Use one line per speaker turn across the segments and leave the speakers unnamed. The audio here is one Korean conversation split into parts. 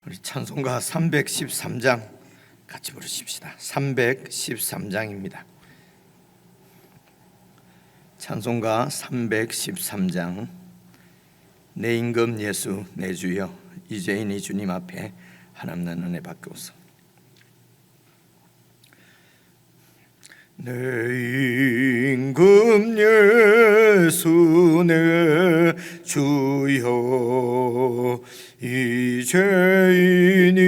우리 찬송가 313장 같이 부르십시다. 313장입니다. 찬송가 313장. 내 임금 예수 내 주여, 이제인이 주님 앞에 한없는 은혜 받고서. 내 임금 예수 내 주여, 이제인이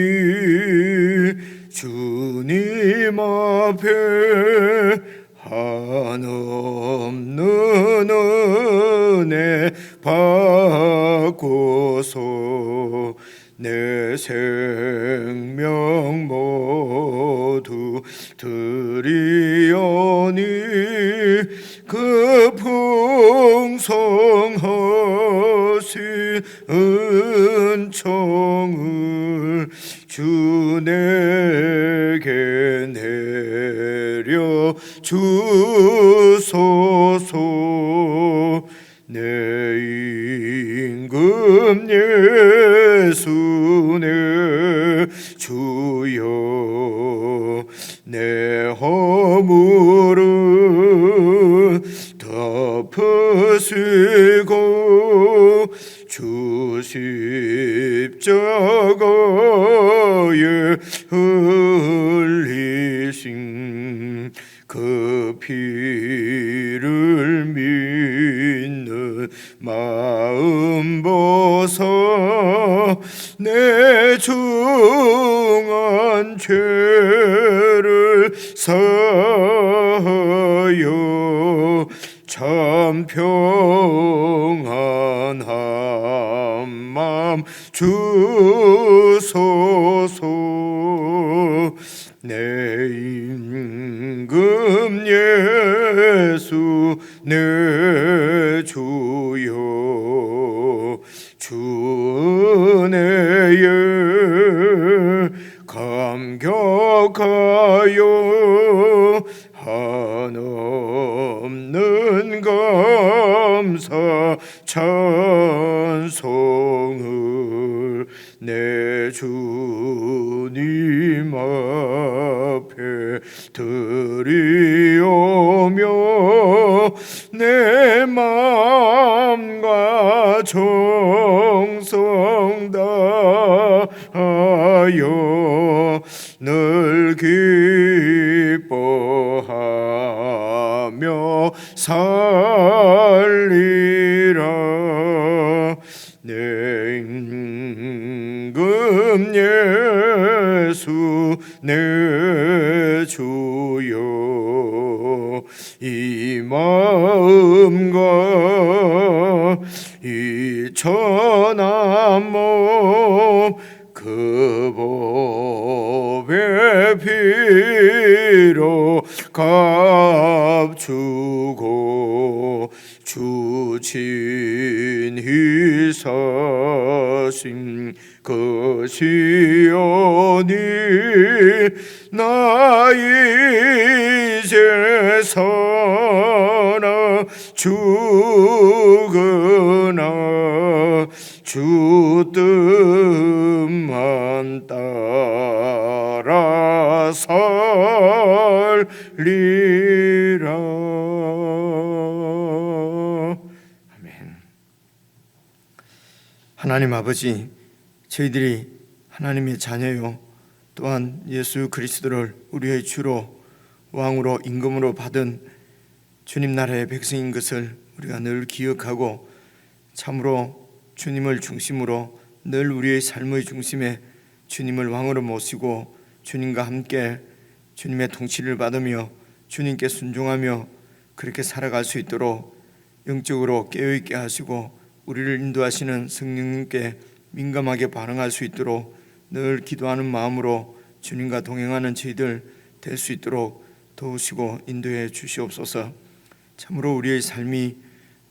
주님 앞에 한없는 은혜 받고서 내 생명 모두 드리오니 그 풍성하신 은총을 주 내게 내려 주소서. 내 임금 예수 내 주여, 내 허물을 덮으시고 주 십자가에 흘리신 그 피를 믿는 마음 보사 내 중한 죄를 사하여 참 평안한 맘 주소서. 내 임금 예수 내 주여, 주 은혜에 감격하여 한없는 감사 찬송을 내 주님 앞에 드리오며 내 마음과 정성 다하여 늘 기뻐하며 살리라. 내 임금 예수 내 주여, 이 마음과 이 천한 몸 그 법의 피로 값주고 주 친히 사신 그 시온이 나 이제 살아 죽으나 주 뜻만 따라 살리라. 아멘. 하나님 아버지, 저희들이 하나님의 자녀요, 또한 예수 그리스도를 우리의 주로 왕으로 임금으로 받은 주님 나라의 백성인 것을 우리가 늘 기억하고 참으로 주님을 중심으로 늘 우리의 삶의 중심에 주님을 왕으로 모시고 주님과 함께 주님의 통치를 받으며 주님께 순종하며 그렇게 살아갈 수 있도록 영적으로 깨어있게 하시고 우리를 인도하시는 성령님께 민감하게 반응할 수 있도록 늘 기도하는 마음으로 주님과 동행하는 저희들 될 수 있도록 도우시고 인도해 주시옵소서. 참으로 우리의 삶이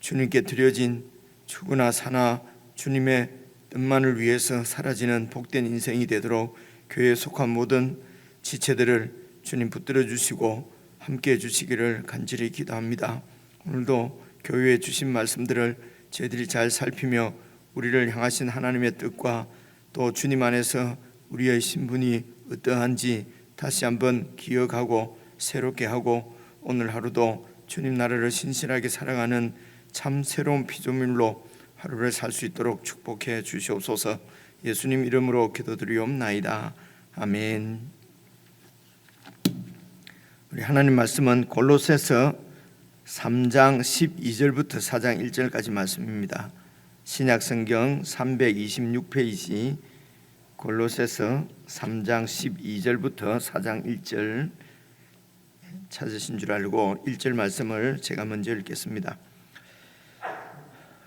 주님께 드려진 죽으나 사나 주님의 뜻만을 위해서 사라지는 복된 인생이 되도록 교회에 속한 모든 지체들을 주님 붙들어 주시고 함께해 주시기를 간절히 기도합니다. 오늘도 교회에 주신 말씀들을 저희들이 잘 살피며 우리를 향하신 하나님의 뜻과 또 주님 안에서 우리의 신분이 어떠한지 다시 한번 기억하고 새롭게 하고 오늘 하루도 주님 나라를 신실하게 살아가는 참 새로운 피조물로 하루를 살 수 있도록 축복해 주시옵소서. 예수님 이름으로 기도드리옵나이다. 아멘. 우리 하나님 말씀은 골로새서 3장 12절부터 4장 1절까지 말씀입니다. 신약성경 326페이지 골로새서 3장 12절부터 4장 1절 찾으신 줄 알고 1절 말씀을 제가 먼저 읽겠습니다.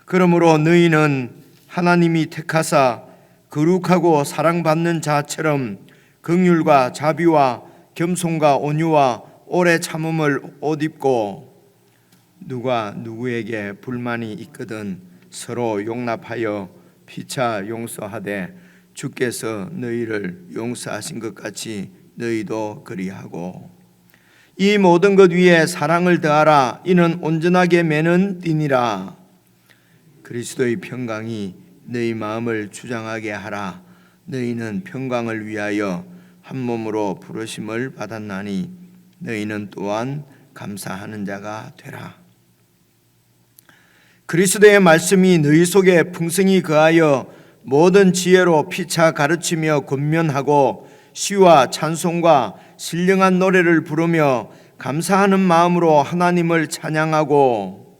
그러므로 너희는 하나님이 택하사 거룩하고 사랑받는 자처럼 긍휼과 자비와 겸손과 온유와 오래 참음을 옷 입고 누가 누구에게 불만이 있거든 서로 용납하여 피차 용서하되 주께서 너희를 용서하신 것 같이 너희도 그리하고 이 모든 것 위에 사랑을 더하라. 이는 온전하게 매는 띠니라. 그리스도의 평강이 너희 마음을 주장하게 하라. 너희는 평강을 위하여 한 몸으로 부르심을 받았나니 너희는 또한 감사하는 자가 되라. 그리스도의 말씀이 너희 속에 풍성히 거하여 모든 지혜로 피차 가르치며 권면하고 시와 찬송과 신령한 노래를 부르며 감사하는 마음으로 하나님을 찬양하고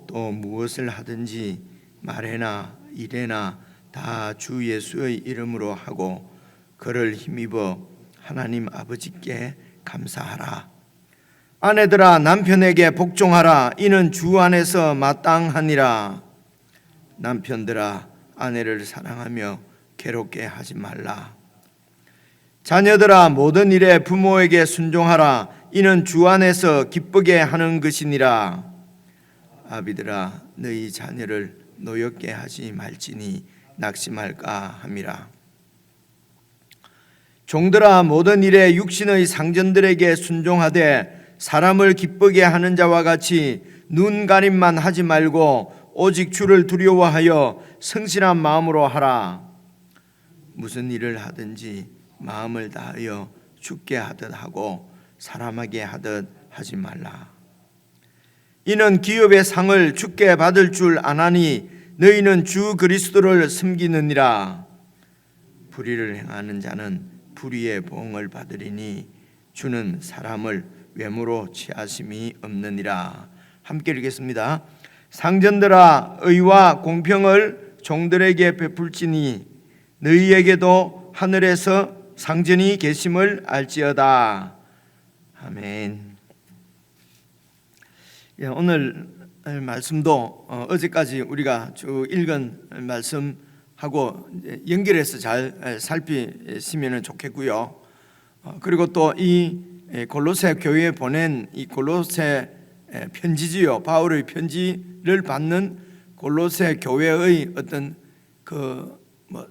또 무엇을 하든지 말에나 일에나 다 주 예수의 이름으로 하고 그를 힘입어 하나님 아버지께 감사하라. 아내들아 남편에게 복종하라. 이는 주 안에서 마땅하니라. 남편들아 아내를 사랑하며 괴롭게 하지 말라. 자녀들아 모든 일에 부모에게 순종하라. 이는 주 안에서 기쁘게 하는 것이니라. 아비들아 너희 자녀를 노엽게 하지 말지니 낙심할까 함이라. 종들아 모든 일에 육신의 상전들에게 순종하되 사람을 기쁘게 하는 자와 같이 눈 가림만 하지 말고 오직 주를 두려워하여 성실한 마음으로 하라. 무슨 일을 하든지 마음을 다하여 주께 하듯 하고 사람에게 하듯 하지 말라. 이는 기업의 상을 주께 받을 줄 아나니 너희는 주 그리스도를 섬기느니라. 불의를 행하는 자는 불의의 보응을 받으리니 주는 사람을 외모로 취하심이 없느니라. 함께 읽겠습니다. 상전들아 의와 공평을 종들에게 베풀지니 너희에게도 하늘에서 상전이 계심을 알지어다. 아멘. 오늘 말씀도 어제까지 우리가 쭉 읽은 말씀하고 연결해서 잘 살피시면 좋겠고요. 그리고 또 이 골로새 교회에 보낸 이 골로새 편지지요. 바울의 편지를 받는 골로새 교회의 어떤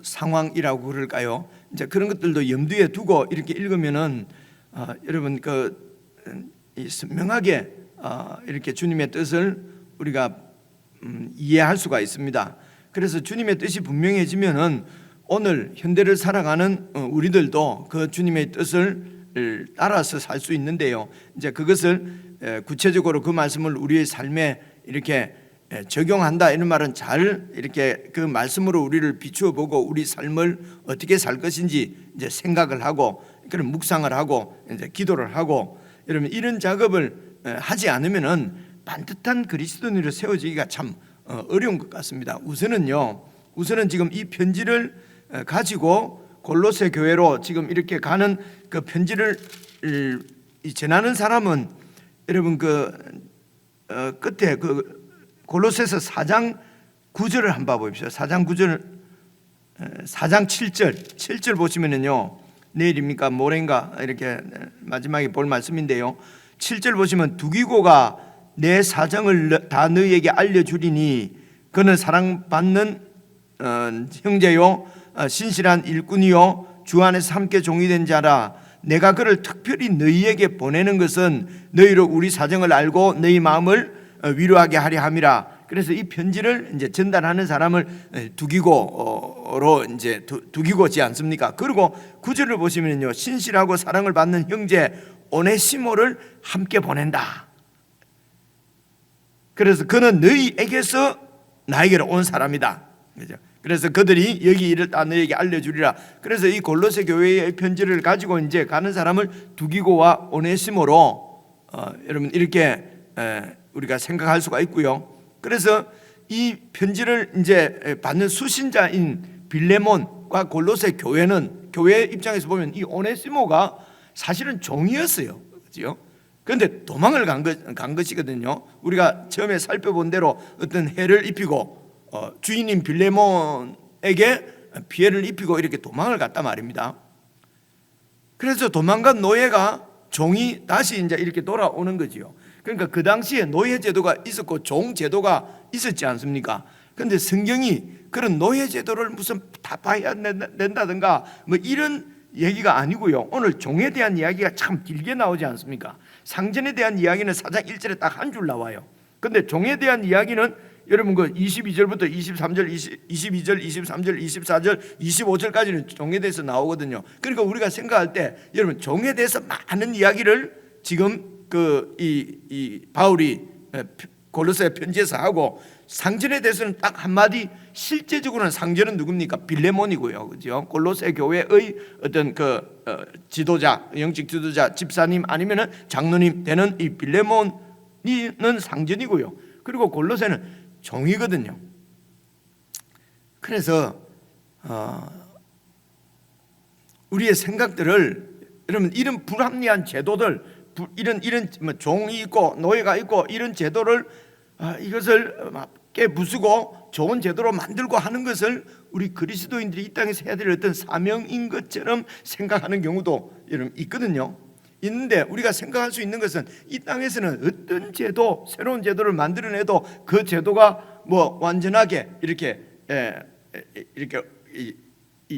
상황이라고 그럴까요? 이제 그런 것들도 염두에 두고 이렇게 읽으면은 여러분 이 선명하게 이렇게 주님의 뜻을 우리가 이해할 수가 있습니다. 그래서 주님의 뜻이 분명해지면은 오늘 현대를 살아가는 우리들도 그 주님의 뜻을 따라서 살 수 있는데요. 이제 그것을 구체적으로 그 말씀을 우리의 삶에 이렇게 적용한다 이런 말은 잘 이렇게 그 말씀으로 우리를 비추어 보고 우리 삶을 어떻게 살 것인지 이제 생각을 하고 그런 묵상을 하고 이제 기도를 하고 여러분 이런 작업을 하지 않으면은 반듯한 그리스도인으로 세워지기가 참 어려운 것 같습니다. 우선은 지금 이 편지를 가지고 골로새 교회로 지금 이렇게 가는 그 편지를 전하는 사람은 여러분 끝에 골로새서 4장 9절을 한번 봅시다. 4장 9절, 4장 7절 보시면은요, 내일입니까 모레인가 이렇게 마지막에 볼 말씀인데요. 7절 보시면 두기고가 내 사정을 다 너희에게 알려주리니 그는 사랑받는 형제요 신실한 일꾼이요 주 안에서 함께 종이된 자라. 내가 그를 특별히 너희에게 보내는 것은 너희로 우리 사정을 알고 너희 마음을 위로하게 하려 함이라. 그래서 이 편지를 이제 전달하는 사람을 두기고로 이제 두기고지 않습니까? 그리고 9절을 보시면요, 신실하고 사랑을 받는 형제 오네시모를 함께 보낸다. 그래서 그는 너희에게서 나에게로 온 사람이다. 그죠? 그래서 그들이 여기 일을 다 너희에게 알려주리라. 그래서 이 골로새 교회의 편지를 가지고 이제 가는 사람을 두기고와 오네시모로 여러분 이렇게 우리가 생각할 수가 있고요. 그래서 이 편지를 이제 받는 수신자인 빌레몬과 골로새 교회는, 교회 입장에서 보면 이 오네시모가 사실은 종이었어요. 그렇죠? 그런데 도망을 간 것이거든요. 우리가 처음에 살펴본 대로 어떤 해를 입히고 주인인 빌레몬에게 피해를 입히고 이렇게 도망을 갔단 말입니다. 그래서 도망간 노예가 종이 다시 이제 이렇게 돌아오는 거지요. 그러니까 그 당시에 노예 제도가 있었고 종 제도가 있었지 않습니까? 그런데 성경이 그런 노예 제도를 무슨 타파해야 된다든가 뭐 이런 얘기가 아니고요. 오늘 종에 대한 이야기가 참 길게 나오지 않습니까? 상전에 대한 이야기는 4장 1절에 딱 한 줄 나와요. 그런데 종에 대한 이야기는 여러분 그 22절부터 23절, 22절, 23절, 24절, 25절까지는 종에 대해서 나오거든요. 그러니까 우리가 생각할 때 여러분 종에 대해서 많은 이야기를 지금 이 바울이 골로새 편지에서 하고, 상전에 대해서는 딱 한마디, 실제적으로는 상전은 누굽니까? 빌레몬이고요. 그죠? 골로새 교회의 어떤 지도자, 영적 지도자, 집사님 아니면은 장로님 되는 이 빌레몬은 상전이고요. 그리고 골로새는 종이거든요. 그래서 우리의 생각들을, 여러분 이런 불합리한 제도들, 이런 뭐 종이 있고 노예가 있고 이런 제도를 이것을 깨부수고 좋은 제도로 만들고 하는 것을 우리 그리스도인들이 이 땅에서 해야 될 어떤 사명인 것처럼 생각하는 경우도 여러분 있거든요. 있는데 우리가 생각할 수 있는 것은 이 땅에서는 어떤 제도, 새로운 제도를 만들어내도 그 제도가 뭐 완전하게 이렇게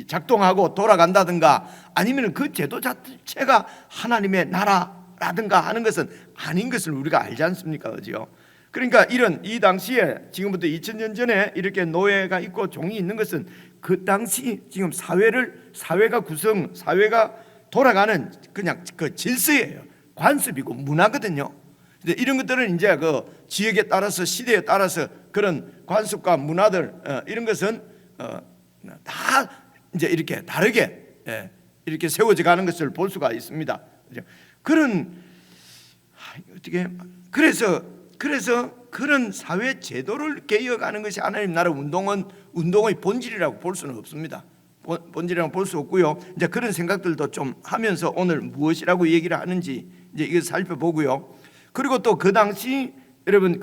작동하고 돌아간다든가 아니면 그 제도 자체가 하나님의 나라라든가 하는 것은 아닌 것을 우리가 알지 않습니까? 그죠? 그러니까 이 당시에 지금부터 2000년 전에 이렇게 노예가 있고 종이 있는 것은 그 당시 지금 사회가 돌아가는 그냥 그 질서예요. 관습이고 문화거든요. 이런 것들은 이제 그 지역에 따라서 시대에 따라서 그런 관습과 문화들 이런 것은 다 이제 이렇게 다르게 이렇게 세워져 가는 것을 볼 수가 있습니다. 그래서 그런 사회 제도를 개혁하는 것이 하나님 나라 운동의 본질이라고 볼 수는 없습니다. 본질이라고 볼 수 없고요. 이제 그런 생각들도 좀 하면서 오늘 무엇이라고 얘기를 하는지 이제 이걸 살펴보고요. 그리고 또 그 당시 여러분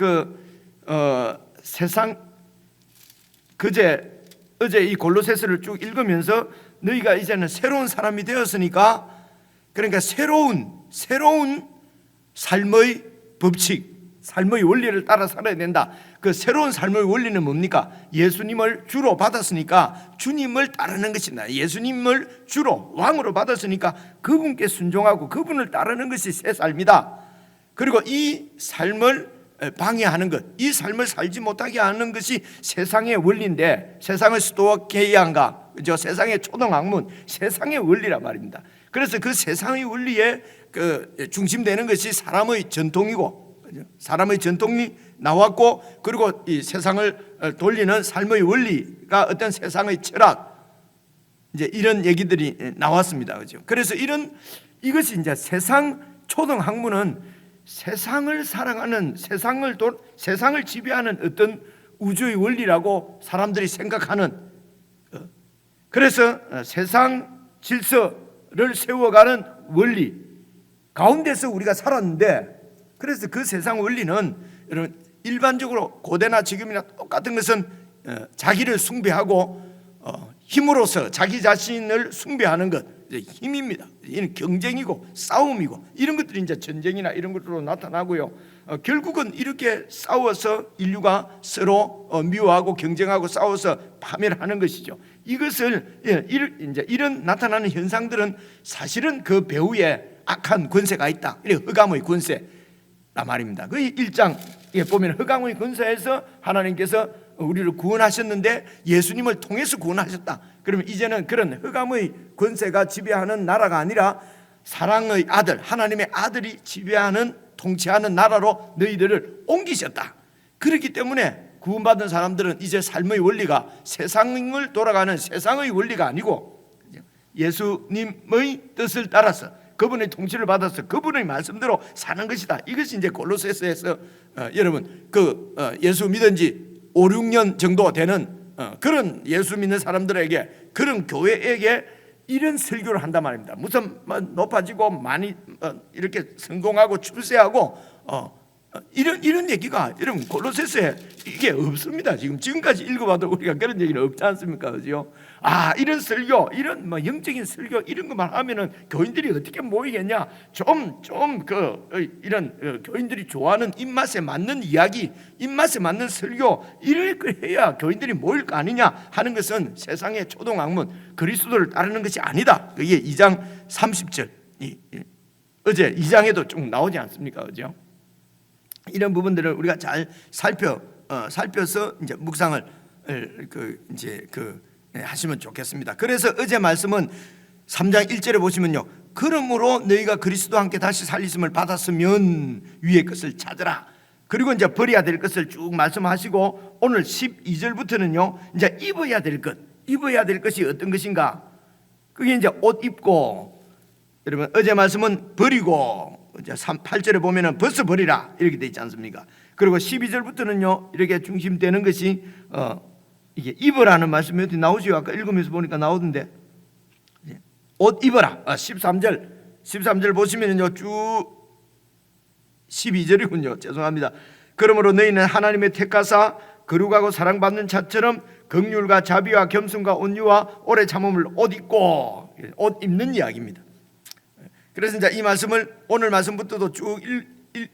어제 이 골로새서를 쭉 읽으면서 너희가 이제는 새로운 사람이 되었으니까, 그러니까 새로운 삶의 법칙, 삶의 원리를 따라 살아야 된다. 그 새로운 삶의 원리는 뭡니까? 예수님을 주로 받았으니까 주님을 따르는 것이다. 예수님을 주로 왕으로 받았으니까 그분께 순종하고 그분을 따르는 것이 새 삶이다. 그리고 이 삶을 방해하는 것, 이 삶을 살지 못하게 하는 것이 세상의 원리인데, 세상의 스토아케이안가, 그죠? 세상의 초등학문, 세상의 원리란 말입니다. 그래서 그 세상의 원리에 중심되는 것이 사람의 전통이고, 사람의 전통이 나왔고, 그리고 이 세상을 돌리는 삶의 원리가 어떤 세상의 철학, 이제 이런 얘기들이 나왔습니다. 그죠? 그래서 이것이 이제 세상 초등학문은 세상을 사랑하는, 세상을 지배하는 어떤 우주의 원리라고 사람들이 생각하는, 그래서 세상 질서를 세워가는 원리 가운데서 우리가 살았는데, 그래서 그 세상 원리는 여러분 일반적으로 고대나 지금이나 똑같은 것은 자기를 숭배하고 힘으로써 자기 자신을 숭배하는 것, 힘입니다. 이는 경쟁이고 싸움이고 이런 것들이 이제 전쟁이나 이런 것으로 나타나고요. 결국은 이렇게 싸워서 인류가 서로 미워하고 경쟁하고 싸워서 파멸을 하는 것이죠. 이것을 이제 이런 나타나는 현상들은 사실은 그 배후에 악한 권세가 있다. 흑암의 권세라 말입니다. 그 1장 이게 보면 흑암의 권세에서 하나님께서 우리를 구원하셨는데 예수님을 통해서 구원하셨다. 그러면 이제는 그런 흑암의 권세가 지배하는 나라가 아니라 사랑의 아들, 하나님의 아들이 지배하는 통치하는 나라로 너희들을 옮기셨다. 그렇기 때문에 구원받은 사람들은 이제 삶의 원리가 세상을 돌아가는 세상의 원리가 아니고 예수님의 뜻을 따라서 그분의 통치를 받아서 그분의 말씀대로 사는 것이다. 이것이 이제 골로새서에서 여러분 예수 믿은 지 5, 6년 정도 되는 그런 예수 믿는 사람들에게 그런 교회에게 이런 설교를 한단 말입니다. 무슨 높아지고 많이 이렇게 성공하고 출세하고 이런 얘기가 여러분 골로새서에 이게 없습니다. 지금까지 읽어봐도 우리가 그런 얘기는 없지 않습니까? 그죠? 이런 설교, 이런 영적인 설교 이런 것만 하면은 교인들이 어떻게 모이겠냐? 이런 교인들이 좋아하는 입맛에 맞는 이야기, 입맛에 맞는 설교 이렇게 해야 교인들이 모일 거 아니냐 하는 것은 세상의 초동학문 그리스도를 따르는 것이 아니다. 그게 2장 30절 어제 2장에도 쭉 나오지 않습니까? 그죠? 이런 부분들을 우리가 잘 살펴서 이제 묵상을 하시면 좋겠습니다. 그래서 어제 말씀은 3장 1절에 보시면요, 그러므로 너희가 그리스도와 함께 다시 살리심을 받았으면 위의 것을 찾으라. 그리고 이제 버려야 될 것을 쭉 말씀하시고 오늘 12절부터는요 이제 입어야 될 것이 어떤 것인가? 그게 이제 옷 입고, 여러분 어제 말씀은 버리고 8절에 보면은 벗어버리라 이렇게 돼 있지 않습니까? 그리고 12절부터는요 이렇게 중심되는 것이 이게 입으라는 말씀이 어디 나오죠? 아까 읽으면서 보니까 나오던데 옷 입어라. 13절 보시면은요 쭉 12절이군요. 죄송합니다. 그러므로 너희는 하나님의 택하사 거룩하고 사랑받는 자처럼 긍휼과 자비와 겸손과 온유와 오래 참음을 옷 입고, 옷 입는 이야기입니다. 그래서 이제 이 말씀을 오늘 말씀부터도 쭉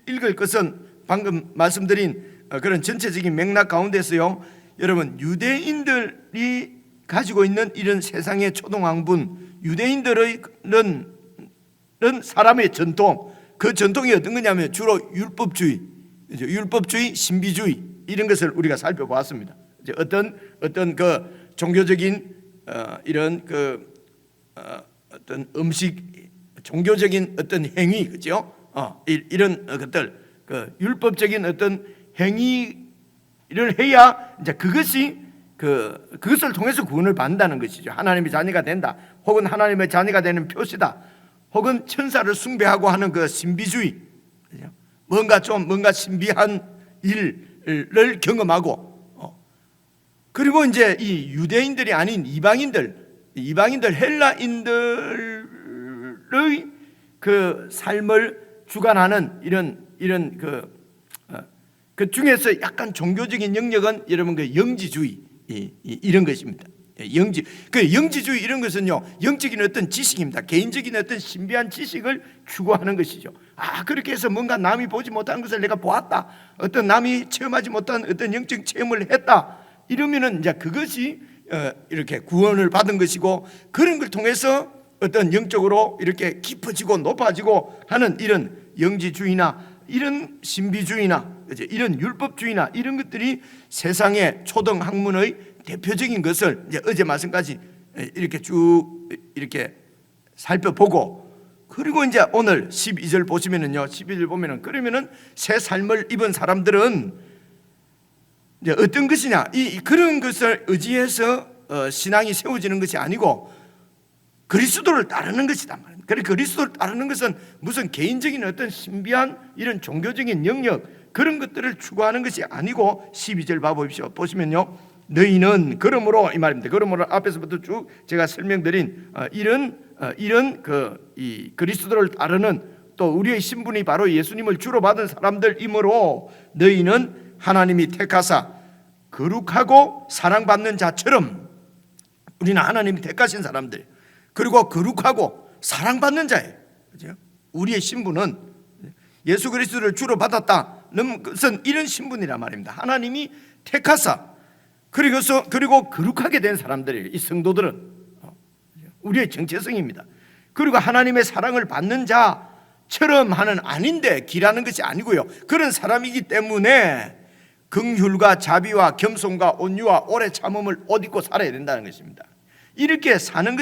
읽을 것은 방금 말씀드린 그런 전체적인 맥락 가운데서요, 여러분 유대인들이 가지고 있는 이런 세상의 초동학문, 유대인들의 사람의 전통, 그 전통이 어떤 거냐면 주로 율법주의, 신비주의 이런 것을 우리가 살펴보았습니다. 이제 어떤 그 종교적인 이런 어떤 음식, 종교적인 어떤 행위, 그죠? 이런 것들, 율법적인 어떤 행위를 해야 이제 그것을 통해서 구원을 받는다는 것이죠. 하나님의 자녀가 된다, 혹은 하나님의 자녀가 되는 표시다, 혹은 천사를 숭배하고 하는 그 신비주의, 그죠? 뭔가 신비한 일을 경험하고, 그리고 이제 이 유대인들이 아닌 이방인들 헬라인들의 그 삶을 주관하는 이런 그 중에서 약간 종교적인 영역은 여러분 그 영지주의 이런 것입니다. 영지주의 이런 것은요 영적인 어떤 지식입니다. 개인적인 어떤 신비한 지식을 추구하는 것이죠. 그렇게 해서 뭔가 남이 보지 못한 것을 내가 보았다, 어떤 남이 체험하지 못한 어떤 영적 체험을 했다, 이러면은 이제 그것이 이렇게 구원을 받은 것이고, 그런 걸 통해서 어떤 영적으로 이렇게 깊어지고 높아지고 하는 이런 영지주의나 이런 신비주의나 이런 율법주의나 이런 것들이 세상의 초등학문의 대표적인 것을 이제 어제 말씀까지 이렇게 쭉 이렇게 살펴보고, 그리고 이제 오늘 12절 보시면은요, 12절 보면은 그러면은 새 삶을 입은 사람들은 이제 어떤 것이냐, 그런 것을 의지해서 신앙이 세워지는 것이 아니고 그리스도를 따르는 것이다 말입니다. 그래, 그리스도를 따르는 것은 무슨 개인적인 어떤 신비한 이런 종교적인 영역 그런 것들을 추구하는 것이 아니고, 12절 봐보십시오. 보시면요, 너희는 그러므로 이 말입니다. 그러므로 앞에서부터 쭉 제가 설명드린 이런 이 그리스도를 따르는, 또 우리의 신분이 바로 예수님을 주로 받은 사람들이므로 너희는 하나님이 택하사 거룩하고 사랑받는 자처럼, 우리는 하나님이 택하신 사람들, 그리고 거룩하고 사랑받는 자예요. 그죠? 우리의 신분은 예수 그리스도를 주로 받았다는 것은 이런 신분이란 말입니다. 하나님이 택하사 그리고 거룩하게 된 사람들이에요. 이 성도들은 우리의 정체성입니다. 그리고 하나님의 사랑을 받는 자, 하는 아닌데 기라는 것이 아니고요. 그런 사람이기 때문에 긍휼과 자비와 겸손과 온유와 오래 참음을 옷 입고 살아야 된다는 것입니다. 이렇게 사는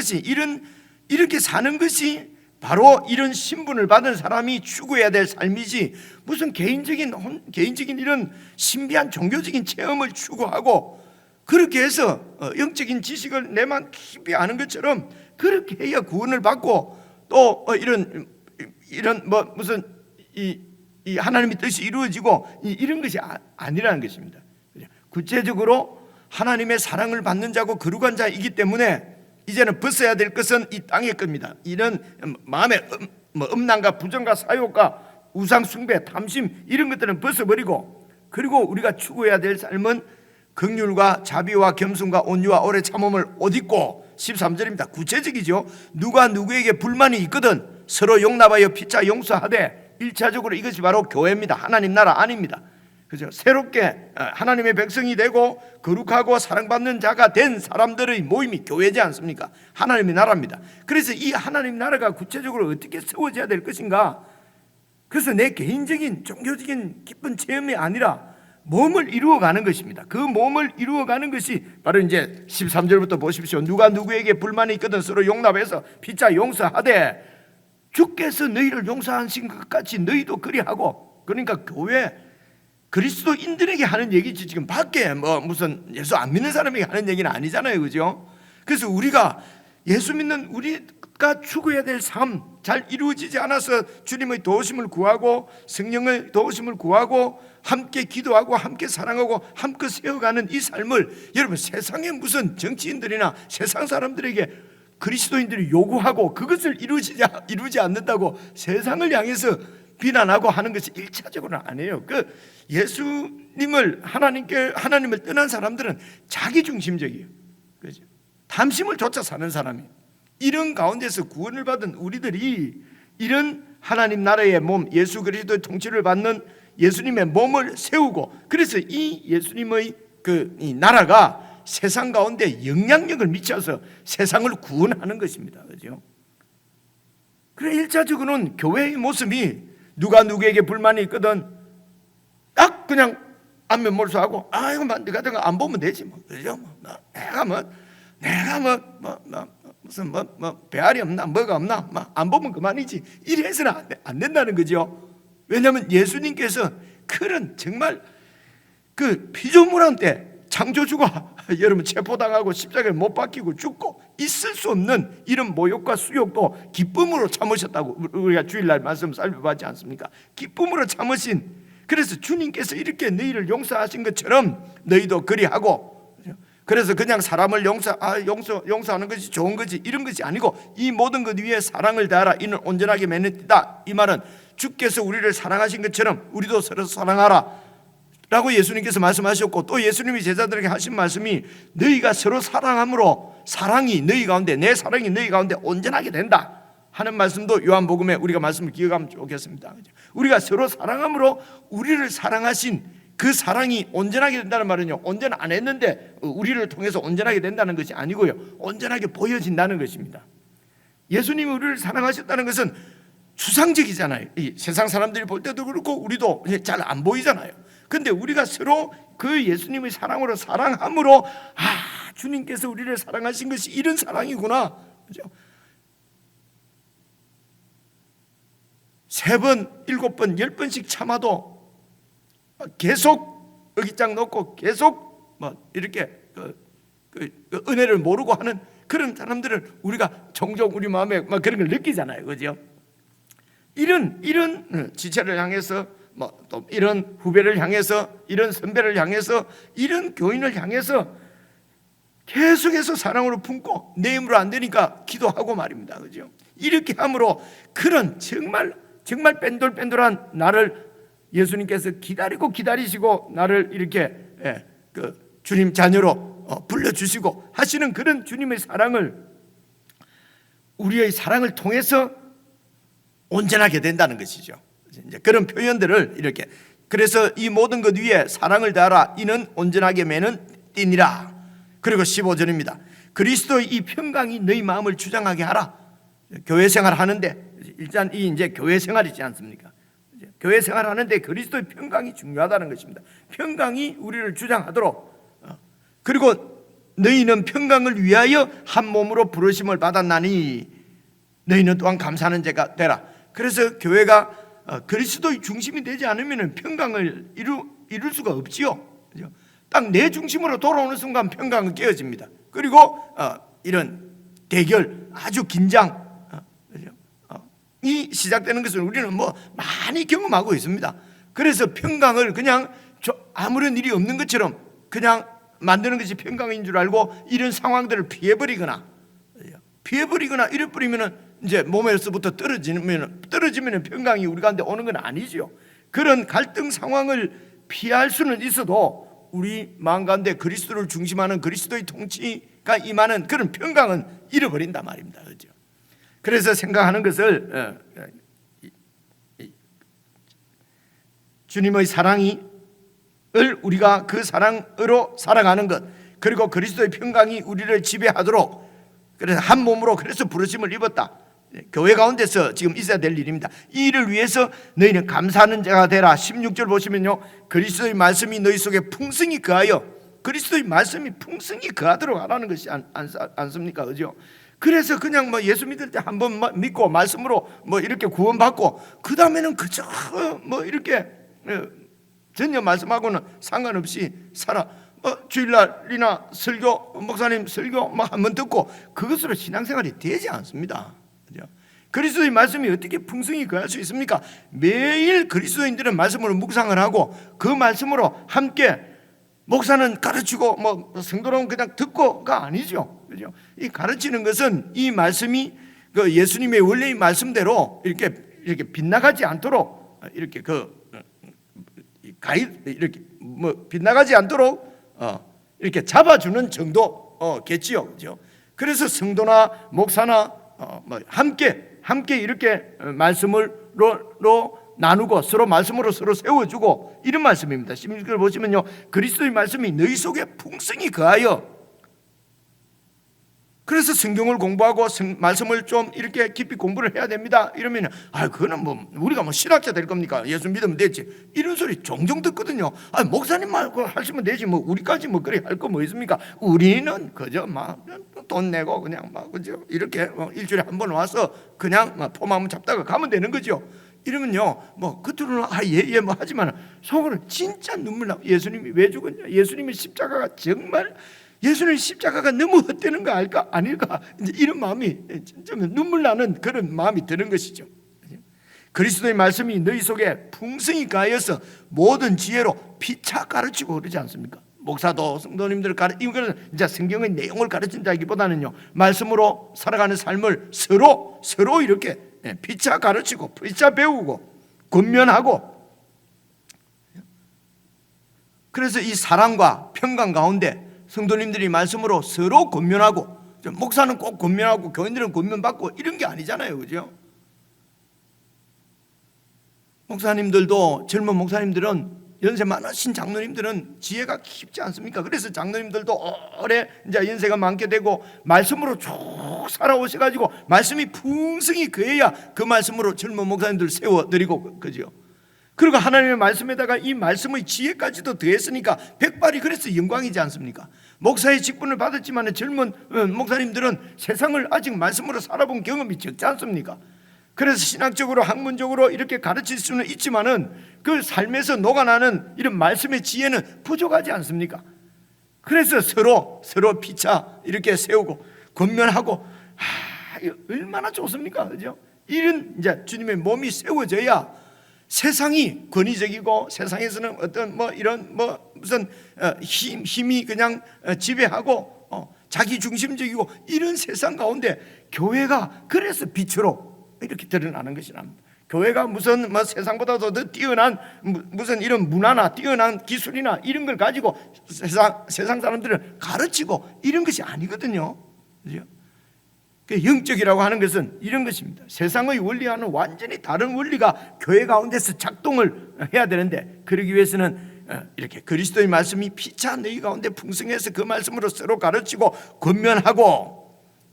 것이 바로 이런 신분을 받은 사람이 추구해야 될 삶이지, 무슨 개인적인 이런 신비한 종교적인 체험을 추구하고 그렇게 해서 영적인 지식을 내만 깊이 아는 것처럼 그렇게 해야 구원을 받고 또 이런 무슨 이 하나님의 뜻이 이루어지고 이런 것이 아니라는 것입니다. 구체적으로 하나님의 사랑을 받는 자고 거룩한 자이기 때문에 이제는 벗어야 될 것은 이 땅의 겁니다. 이런 마음의 음란과 부정과 사욕과 우상 숭배, 탐심 이런 것들은 벗어버리고, 그리고 우리가 추구해야 될 삶은 긍휼과 자비와 겸손과 온유와 오래 참음을 옷 입고, 13절입니다. 구체적이죠. 누가 누구에게 불만이 있거든 서로 용납하여 피차 용서하되, 1차적으로 이것이 바로 교회입니다. 하나님 나라 아닙니다. 그죠? 새롭게 하나님의 백성이 되고 거룩하고 사랑받는 자가 된 사람들의 모임이 교회지 않습니까? 하나님의 나라입니다. 그래서 이 하나님 나라가 구체적으로 어떻게 세워져야 될 것인가? 그래서 내 개인적인 종교적인 기쁜 체험이 아니라 몸을 이루어가는 것입니다. 그 몸을 이루어가는 것이 바로 이제 13절부터 보십시오. 누가 누구에게 불만이 있거든 서로 용납해서 피차 용서하되 주께서 너희를 용서하신 것 같이 너희도 그리하고. 그러니까 교회 그리스도인들에게 하는 얘기지, 지금 밖에 무슨 예수 안 믿는 사람에게 하는 얘기는 아니잖아요, 그죠? 그래서 우리가 예수 믿는 우리가 추구해야 될 삶 잘 이루어지지 않아서 주님의 도우심을 구하고 성령의 도우심을 구하고 함께 기도하고 함께 사랑하고 함께 세워가는 이 삶을, 여러분 세상에 무슨 정치인들이나 세상 사람들에게 그리스도인들이 요구하고 그것을 이루지 않는다고 세상을 향해서 비난하고 하는 것이 1차적으로는 아니에요. 그 예수님을 하나님을 떠난 사람들은 자기 중심적이에요. 그죠? 탐심을 쫓아 사는 사람이에요. 이런 가운데서 구원을 받은 우리들이 이런 하나님 나라의 몸, 예수 그리스도의 통치를 받는 예수님의 몸을 세우고, 그래서 이 예수님의 이 나라가 세상 가운데 영향력을 미쳐서 세상을 구원하는 것입니다. 그죠? 그래 1차적으로는 교회의 모습이 누가 누구에게 불만이 있거든 딱 그냥 안면 몰수하고 이거 네가 안 보면 되지 뭐, 그죠? 내가 무슨 배알이 없나 뭐가 없나 안 보면 그만이지, 이래서는 안 된다는 거죠. 왜냐하면 예수님께서 그런 정말 그 피조물한 때 창조주가 여러분 체포당하고 십자가에 못 박히고 죽고 있을 수 없는 이런 모욕과 수욕도 기쁨으로 참으셨다고 우리가 주일날 말씀 살펴봤지 않습니까? 기쁨으로 참으신, 그래서 주님께서 이렇게 너희를 용서하신 것처럼 너희도 그리하고, 그래서 그냥 사람을 용서하는 것이 좋은 거지 이런 것이 아니고 이 모든 것 위에 사랑을 다하라 이는 온전하게 맺는 띠다. 이 말은 주께서 우리를 사랑하신 것처럼 우리도 서로 사랑하라 라고 예수님께서 말씀하셨고, 또 예수님이 제자들에게 하신 말씀이 너희가 서로 사랑함으로 사랑이 너희 가운데, 내 사랑이 너희 가운데 온전하게 된다 하는 말씀도 요한복음에 우리가 말씀을 기억하면 좋겠습니다. 우리가 서로 사랑함으로 우리를 사랑하신 그 사랑이 온전하게 된다는 말은요, 온전 안 했는데 우리를 통해서 온전하게 된다는 것이 아니고요, 온전하게 보여진다는 것입니다. 예수님이 우리를 사랑하셨다는 것은 추상적이잖아요. 이 세상 사람들이 볼 때도 그렇고 우리도 잘 안 보이잖아요. 근데 우리가 서로 그 예수님의 사랑으로 사랑함으로 주님께서 우리를 사랑하신 것이 이런 사랑이구나, 그죠? 3번, 7번, 10번씩 참아도 계속 어깃장 놓고 계속 이렇게 은혜를 모르고 하는 그런 사람들을 우리가 종종 우리 마음에 그런 걸 느끼잖아요, 그죠? 이런 지체를 향해서 또 이런 후배를 향해서, 이런 선배를 향해서, 이런 교인을 향해서 계속해서 사랑으로 품고 내 힘으로 안 되니까 기도하고 말입니다, 그죠? 이렇게 함으로 그런 정말 뺀돌뺀돌한 나를 예수님께서 기다리시고 나를 이렇게 주님 자녀로 불러주시고 하시는 그런 주님의 사랑을, 우리의 사랑을 통해서 온전하게 된다는 것이죠. 이제 그런 표현들을 이렇게, 그래서 이 모든 것 위에 사랑을 다하라 이는 온전하게 매는 띠니라. 그리고 15절입니다. 그리스도의 이 평강이 너희 마음을 주장하게 하라. 교회 생활 하는데 일단 이 이제 교회 생활이지 않습니까? 교회 생활하는데 그리스도의 평강이 중요하다는 것입니다. 평강이 우리를 주장하도록, 그리고 너희는 평강을 위하여 한 몸으로 부르심을 받았나니 너희는 또한 감사하는 자가 되라. 그래서 교회가 그리스도의 중심이 되지 않으면 평강을 이룰 수가 없지요. 딱 내 중심으로 돌아오는 순간 평강은 깨어집니다. 그리고 이런 대결, 아주 긴장 이 시작되는 것을 우리는 많이 경험하고 있습니다. 그래서 평강을 그냥 아무런 일이 없는 것처럼 그냥 만드는 것이 평강인 줄 알고 이런 상황들을 피해버리거나 이래버리면 이제 몸에서부터 떨어지면 평강이 우리 가운데 오는 건 아니죠. 그런 갈등 상황을 피할 수는 있어도 우리 마음 가운데 그리스도를 중심하는 그리스도의 통치가 임하는 그런 평강은 잃어버린단 말입니다. 그렇죠? 그래서 생각하는 것을 주님의 사랑을 우리가 그 사랑으로 살아가는 것, 그리고 그리스도의 평강이 우리를 지배하도록, 그래서 한 몸으로 그래서 부르심을 입었다. 교회 가운데서 지금 있어야 될 일입니다. 이 일을 위해서 너희는 감사하는 자가 되라. 16절 보시면요, 그리스도의 말씀이 너희 속에 풍성히 거하여, 그리스도의 말씀이 풍성히 거하도록 하라는 것이 않습니까? 그죠? 그래서 그냥 예수 믿을 때 한번 믿고 말씀으로 이렇게 구원받고 그 다음에는 그저 이렇게 전혀 말씀하고는 상관없이 살아. 주일날이나 설교, 목사님 설교 한번 듣고 그것으로 신앙생활이 되지 않습니다. 그죠? 그리스도의 말씀이 어떻게 풍성히 거할 수 있습니까? 매일 그리스도인들은 말씀으로 묵상을 하고 그 말씀으로 함께, 목사는 가르치고 성도는 그냥 듣고가 아니죠. 그죠? 이 가르치는 것은 이 말씀이 그 예수님의 원래의 말씀대로 이렇게 빗나가지 않도록 이렇게 이렇게 빗나가지 않도록 이렇게 잡아주는 정도겠지요. 그죠? 그래서 성도나 목사나 함께 이렇게 말씀으로 나누고 서로 말씀으로 서로 세워주고 이런 말씀입니다. 16절 보시면요, 그리스도의 말씀이 너희 속에 풍성히 거하여. 그래서 성경을 공부하고 말씀을 좀 이렇게 깊이 공부를 해야 됩니다. 이러면 그거는 우리가 신학자 될 겁니까? 예수 믿으면 되지. 이런 소리 종종 듣거든요. 목사님 말고 하시면 되지. 우리까지 그래 할 거 있습니까? 우리는 그저 돈 내고 그냥 그죠? 이렇게 일주일에 한 번 와서 그냥 폼 한번 잡다가 가면 되는 거죠. 이러면요, 겉으로는 예 하지만 속으로는 진짜 눈물 나. 예수님이 왜 죽었냐? 예수님의 십자가가 정말, 예수님의 십자가가 너무 헛되는 거 아닐까? 이제 이런 마음이 진짜 눈물 나는 그런 마음이 드는 것이죠. 그리스도의 말씀이 너희 속에 풍성히 가하여서 모든 지혜로 피차 가르치고 그러지 않습니까? 목사도 성도님들 이거는 이제 성경의 내용을 가르친다기보다는요, 말씀으로 살아가는 삶을 서로 이렇게 피차 가르치고 피차 배우고 권면하고, 그래서 이 사랑과 평강 가운데 성도님들이 말씀으로 서로 권면하고, 목사는 꼭 권면하고 교인들은 권면받고 이런 게 아니잖아요. 그죠? 목사님들도, 젊은 목사님들은, 연세 많으신 장로님들은 지혜가 깊지 않습니까? 그래서 장로님들도 오래 이제 연세가 많게 되고 말씀으로 쭉 살아오셔가지고 말씀이 풍성히 거해야 그 말씀으로 젊은 목사님들 세워드리고, 그죠? 그리고 하나님의 말씀에다가 이 말씀의 지혜까지도 더했으니까 백발이 그래서 영광이지 않습니까? 목사의 직분을 받았지만 젊은 목사님들은 세상을 아직 말씀으로 살아본 경험이 적지 않습니까? 그래서 신학적으로 학문적으로 이렇게 가르칠 수는 있지만은 그 삶에서 녹아나는 이런 말씀의 지혜는 부족하지 않습니까? 그래서 서로 피차 이렇게 세우고 권면하고, 얼마나 좋습니까? 그죠? 이런 이제 주님의 몸이 세워져야 세상이 권위적이고 세상에서는 어떤 이런 무슨 힘이 그냥 지배하고 자기 중심적이고 이런 세상 가운데 교회가 그래서 빛으로 이렇게 드러나는 것이랍니다. 교회가 무슨 세상보다도 더 뛰어난 무슨 이런 문화나 뛰어난 기술이나 이런 걸 가지고 세상 사람들을 가르치고 이런 것이 아니거든요. 그죠? 영적이라고 하는 것은 이런 것입니다. 세상의 원리와는 완전히 다른 원리가 교회 가운데서 작동을 해야 되는데, 그러기 위해서는 이렇게 그리스도의 말씀이 피차 너희 가운데 풍성해서 그 말씀으로 서로 가르치고 권면하고,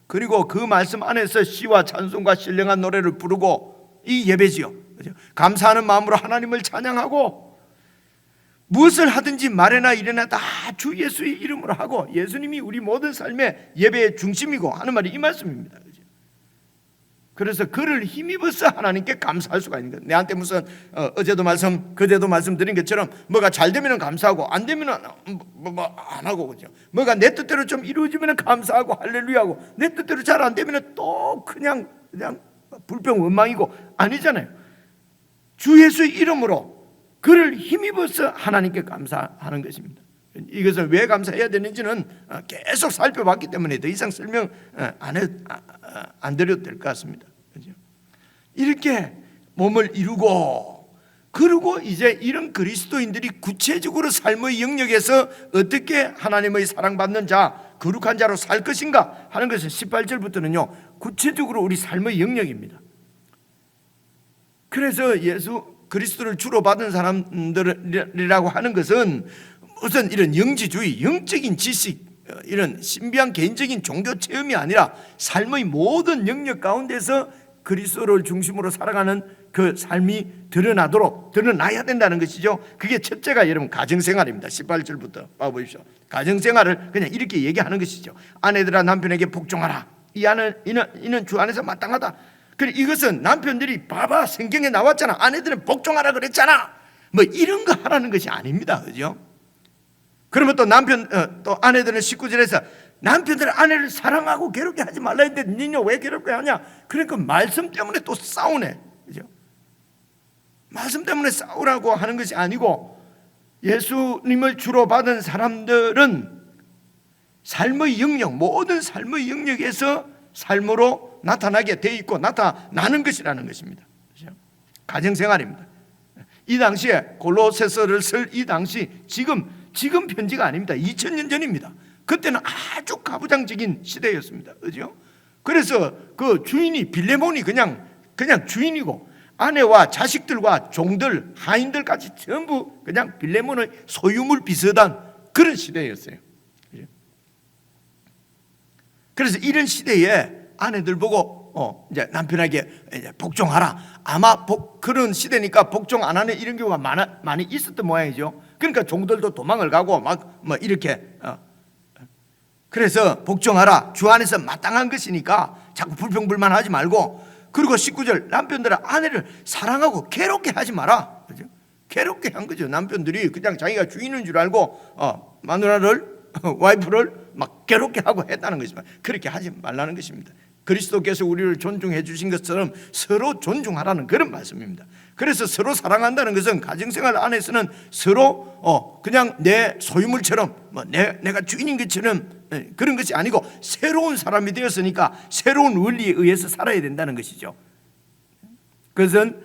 그리고 그 말씀 안에서 시와 찬송과 신령한 노래를 부르고 이 예배지요. 그죠? 감사하는 마음으로 하나님을 찬양하고 무엇을 하든지 말이나 일이나 다 주 예수의 이름으로 하고 예수님이 우리 모든 삶의 예배의 중심이고 하는 말이 이 말씀입니다. 그죠? 그래서 그를 힘입어서 하나님께 감사할 수가 있는 거예요. 내한테 무슨 어제도 말씀 그제도 말씀드린 것처럼 뭐가 잘 되면 감사하고 안 되면 안 하고, 그죠? 뭐가 내 뜻대로 좀 이루어지면 감사하고 할렐루야하고 내 뜻대로 잘 안 되면 또 그냥 불평 원망이고 아니잖아요. 주 예수의 이름으로 그를 힘입어서 하나님께 감사하는 것입니다. 이것을 왜 감사해야 되는지는 계속 살펴봤기 때문에 더 이상 설명 안 드려도 될 것 같습니다. 그렇죠? 이렇게 몸을 이루고, 그리고 이제 이런 그리스도인들이 구체적으로 삶의 영역에서 어떻게 하나님의 사랑받는 자, 거룩한 자로 살 것인가 하는 것은 18절부터는요 구체적으로 우리 삶의 영역입니다. 그래서 예수 그리스도를 주로 받은 사람들이라고 하는 것은 무슨 이런 영지주의, 영적인 지식, 이런 신비한 개인적인 종교 체험이 아니라 삶의 모든 영역 가운데서 그리스도를 중심으로 살아가는 그 삶이 드러나야 된다는 것이죠. 그게 첫째가 여러분 가정생활입니다. 18절부터 봐보십시오. 가정생활을 그냥 이렇게 얘기하는 것이죠. 아내들아 남편에게 복종하라. 이는 주 안에서 마땅하다. 그래, 이것은 남편들이 봐봐 성경에 나왔잖아, 아내들은 복종하라 그랬잖아, 뭐 이런 거 하라는 것이 아닙니다. 그죠? 그러면 또 또 아내들은 19절에서 남편들은 아내를 사랑하고 괴롭게 하지 말라 했는데 니는 왜 괴롭게 하냐? 그러니까 말씀 때문에 또 싸우네. 그죠? 말씀 때문에 싸우라고 하는 것이 아니고, 예수님을 주로 받은 사람들은 삶의 영역, 모든 삶의 영역에서 삶으로 나타나게 돼 있고 나타나는 것이라는 것입니다. 그렇죠? 가정생활입니다. 이 당시에 골로새서를 쓸 이 당시 지금 편지가 아닙니다. 2000년 전입니다. 그때는 아주 가부장적인 시대였습니다. 그렇죠? 그래서 그 주인이 빌레몬이 그냥 주인이고 아내와 자식들과 종들, 하인들까지 전부 그냥 빌레몬의 소유물 비슷한 그런 시대였어요. 그래서 이런 시대에 아내들 보고 이제 남편에게 이제 복종하라. 아마 그런 시대니까 복종 안 하는 이런 경우가 많이 있었던 모양이죠. 그러니까 종들도 도망을 가고 막 뭐 이렇게 그래서 복종하라. 주 안에서 마땅한 것이니까 자꾸 불평불만하지 말고, 그리고 19절 남편들은 아내를 사랑하고 괴롭게 하지 마라. 그죠? 괴롭게 한 거죠. 남편들이 그냥 자기가 주인인 줄 알고 마누라를 와이프를 막 괴롭게 하고 했다는 것이지만 그렇게 하지 말라는 것입니다. 그리스도께서 우리를 존중해 주신 것처럼 서로 존중하라는 그런 말씀입니다. 그래서 서로 사랑한다는 것은 가정생활 안에서는 서로 그냥 내 소유물처럼 내가 주인인 것처럼 그런 것이 아니고 새로운 사람이 되었으니까 새로운 원리에 의해서 살아야 된다는 것이죠. 그것은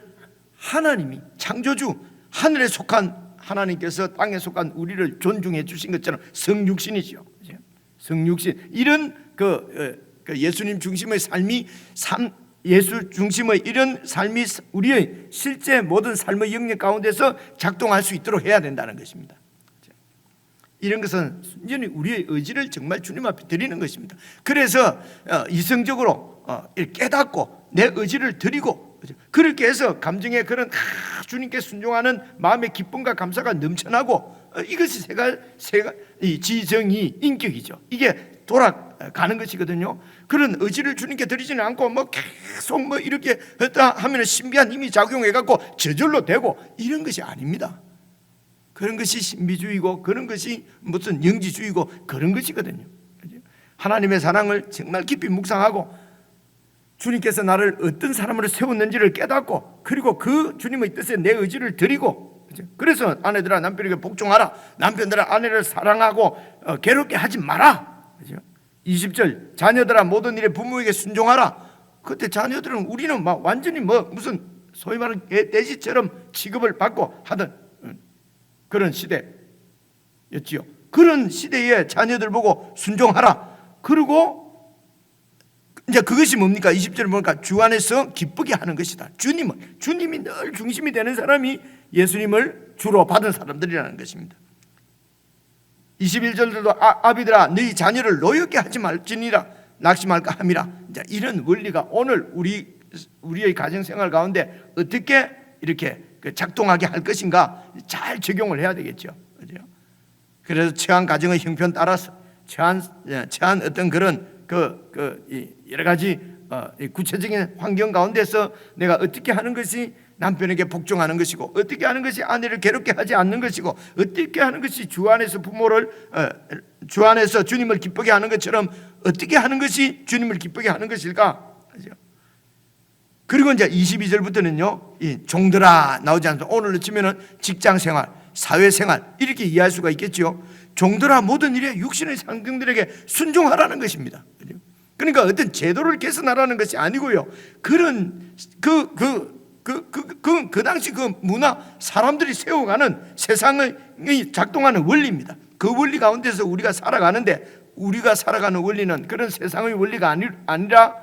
하나님이 창조주, 하늘에 속한 하나님께서 땅에 속한 우리를 존중해 주신 것처럼 성육신이죠. 성육신, 이런 예수님 중심의 삶이 예수 중심의 이런 삶이 우리의 실제 모든 삶의 영역 가운데서 작동할 수 있도록 해야 된다는 것입니다. 이런 것은 순전히 우리의 의지를 정말 주님 앞에 드리는 것입니다. 그래서 이성적으로 깨닫고 내 의지를 드리고, 그렇게 해서 감정의 그런 주님께 순종하는 마음의 기쁨과 감사가 넘쳐나고, 이것이 이 지정의 인격이죠. 이게 돌아가는 것이거든요. 그런 의지를 주님께 드리지는 않고 계속 이렇게 하면 신비한 힘이 작용해갖고 저절로 되고 이런 것이 아닙니다. 그런 것이 신비주의고 그런 것이 무슨 영지주의고 그런 것이거든요. 하나님의 사랑을 정말 깊이 묵상하고 주님께서 나를 어떤 사람으로 세웠는지를 깨닫고, 그리고 그 주님의 뜻에 내 의지를 드리고, 그래서 아내들아 남편에게 복종하라. 남편들아 아내를 사랑하고 괴롭게 하지 마라. 20절 자녀들아 모든 일에 부모에게 순종하라. 그때 자녀들은 우리는 막 완전히 무슨 소위 말하는 돼지처럼 취급을 받고 하던 그런 시대였지요. 그런 시대에 자녀들 보고 순종하라. 그리고 이제 그것이 뭡니까? 20절을 보니까 주 안에서 기쁘게 하는 것이다. 주님이 늘 중심이 되는 사람이 예수님을 주로 받은 사람들이라는 것입니다. 21절에도 아비들아 너희 자녀를 노엽게 하지 말지니라 낙심할까 함이라. 이제 이런 원리가 오늘 우리 우리의 가정생활 가운데 어떻게 이렇게 작동하게 할 것인가 잘 적용을 해야 되겠죠. 그죠? 그래서 처한 가정의 형편 따라서 처한 어떤 그런 여러 가지 구체적인 환경 가운데서 내가 어떻게 하는 것이 남편에게 복종하는 것이고, 어떻게 하는 것이 아내를 괴롭게 하지 않는 것이고, 어떻게 하는 것이 주 안에서 주 안에서 주님을 기쁘게 하는 것처럼 어떻게 하는 것이 주님을 기쁘게 하는 것일까? 그리고 이제 22절부터는요, 이 종들아 나오지 않습니다. 오늘로 치면은 직장생활, 사회생활 이렇게 이해할 수가 있겠죠. 종들아 모든 일에 육신의 상등들에게 순종하라는 것입니다. 그러니까 어떤 제도를 개선하라는 것이 아니고요, 그런 그 당시 그 문화, 사람들이 세워가는 세상의 작동하는 원리입니다. 그 원리 가운데서 우리가 살아가는데, 우리가 살아가는 원리는 그런 세상의 원리가 아니라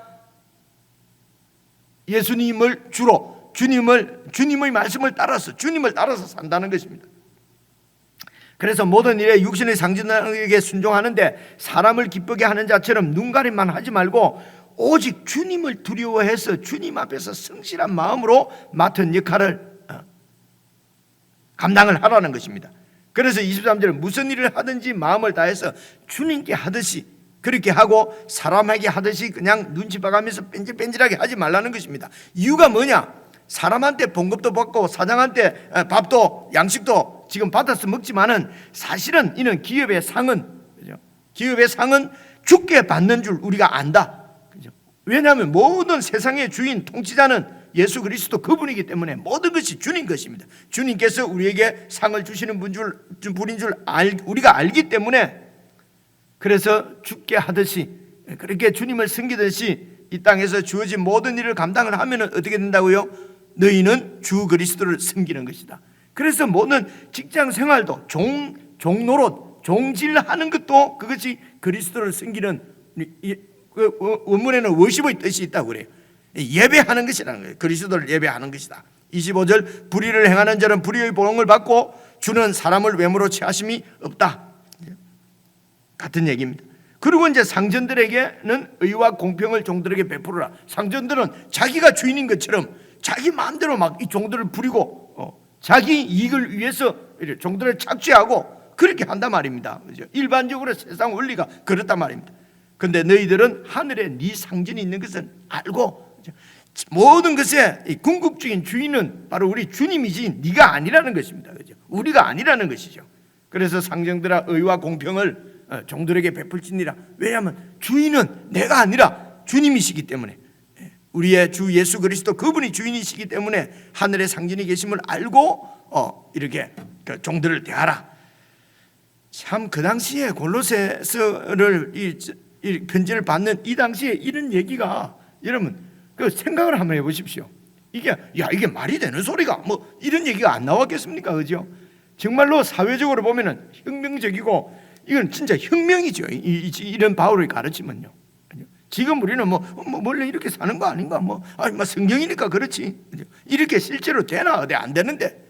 예수님을 주로 주님의 말씀을 따라서, 주님을 따라서 산다는 것입니다. 그래서 모든 일에 육신의 상징에게 순종하는데 사람을 기쁘게 하는 자처럼 눈가림만 하지 말고 오직 주님을 두려워해서 주님 앞에서 성실한 마음으로 맡은 역할을 감당을 하라는 것입니다. 그래서 23절은 무슨 일을 하든지 마음을 다해서 주님께 하듯이 그렇게 하고 사람에게 하듯이 그냥 눈치 봐가면서 뺀질뺀질하게 하지 말라는 것입니다. 이유가 뭐냐? 사람한테 봉급도 받고 사장한테 밥도 양식도 지금 받아서 먹지만은 사실은 이는 기업의 상은, 그죠? 기업의 상은 죽게 받는 줄 우리가 안다. 그죠? 왜냐하면 모든 세상의 주인 통치자는 예수 그리스도 그분이기 때문에 모든 것이 주님 것입니다. 주님께서 우리에게 상을 주시는 분인 줄 우리가 알기 때문에, 그래서 죽게 하듯이 그렇게 주님을 섬기듯이 이 땅에서 주어진 모든 일을 감당을 하면 어떻게 된다고요? 너희는 주 그리스도를 섬기는 것이다. 그래서 모든 직장 생활도 종노릇, 종질하는 것도 그것이 그리스도를 섬기는, 원문에는 워십의 뜻이 있다고 그래요. 예배하는 것이라는 거예요. 그리스도를 예배하는 것이다. 25절 불의를 행하는 자는 불의의 보응을 받고 주는 사람을 외모로 취하심이 없다. 같은 얘기입니다. 그리고 이제 상전들에게는 의와 공평을 종들에게 베풀어라. 상전들은 자기가 주인인 것처럼 자기 마음대로 막 이 종들을 부리고 자기 이익을 위해서 종들을 착취하고 그렇게 한단 말입니다. 그죠? 일반적으로 세상 원리가 그렇단 말입니다. 그런데 너희들은 하늘에 네 상전이 있는 것은 알고, 그죠? 모든 것의 궁극적인 주인은 바로 우리 주님이지 네가 아니라는 것입니다. 그죠? 우리가 아니라는 것이죠. 그래서 상전들아 의와 공평을 종들에게 베풀지니라. 왜냐하면 주인은 내가 아니라 주님이시기 때문에, 우리의 주 예수 그리스도 그분이 주인이시기 때문에 하늘에 상전이 계심을 알고 이렇게 종들을 대하라. 참 그 당시에 골로새서를 이 편지를 받는 이 당시에 이런 얘기가, 여러분 그 생각을 한번 해보십시오. 이게 말이 되는 소리가 뭐 이런 얘기가 안 나왔겠습니까? 그죠? 정말로 사회적으로 보면은 혁명적이고 이건 진짜 혁명이죠. 이런 바울의 가르침은요. 지금 우리는 원래 이렇게 사는 거 아닌가? 성경이니까 그렇지. 이렇게 실제로 되나? 어디 안 되는데.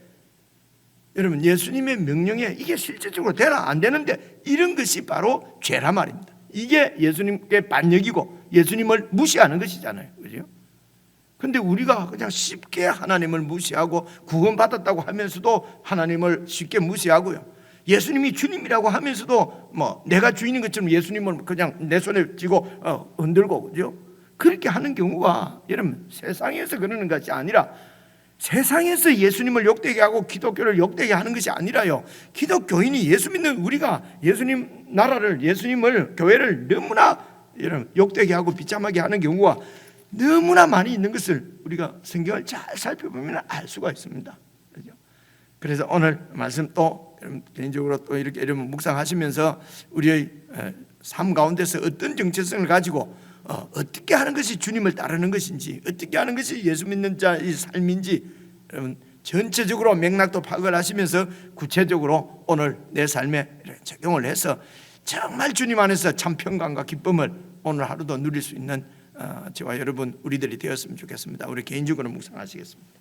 여러분, 예수님의 명령에 이게 실제적으로 되나? 안 되는데, 이런 것이 바로 죄란 말입니다. 이게 예수님께 반역이고 예수님을 무시하는 것이잖아요. 그죠? 근데 우리가 그냥 쉽게 하나님을 무시하고 구원받았다고 하면서도 하나님을 쉽게 무시하고요. 예수님이 주님이라고 하면서도 내가 주인인 것처럼 예수님을 그냥 내 손에 쥐고 흔들고, 그죠? 그렇게 하는 경우가, 여러분, 세상에서 그러는 것이 아니라, 세상에서 예수님을 욕되게 하고 기독교를 욕되게 하는 것이 아니라요, 기독교인이 예수 믿는 우리가 예수님 나라를, 예수님을, 교회를 너무나 여러분 욕되게 하고 비참하게 하는 경우가 너무나 많이 있는 것을 우리가 성경을 잘 살펴보면 알 수가 있습니다. 그죠? 그래서 오늘 말씀 또 개인적으로 또 이렇게 여러분 묵상하시면서 우리의 삶 가운데서 어떤 정체성을 가지고 어떻게 하는 것이 주님을 따르는 것인지, 어떻게 하는 것이 예수 믿는 자의 삶인지, 여러분 전체적으로 맥락도 파악을 하시면서 구체적으로 오늘 내 삶에 적용을 해서 정말 주님 안에서 참 평강과 기쁨을 오늘 하루도 누릴 수 있는 저와 여러분 우리들이 되었으면 좋겠습니다. 우리 개인적으로 묵상하시겠습니다.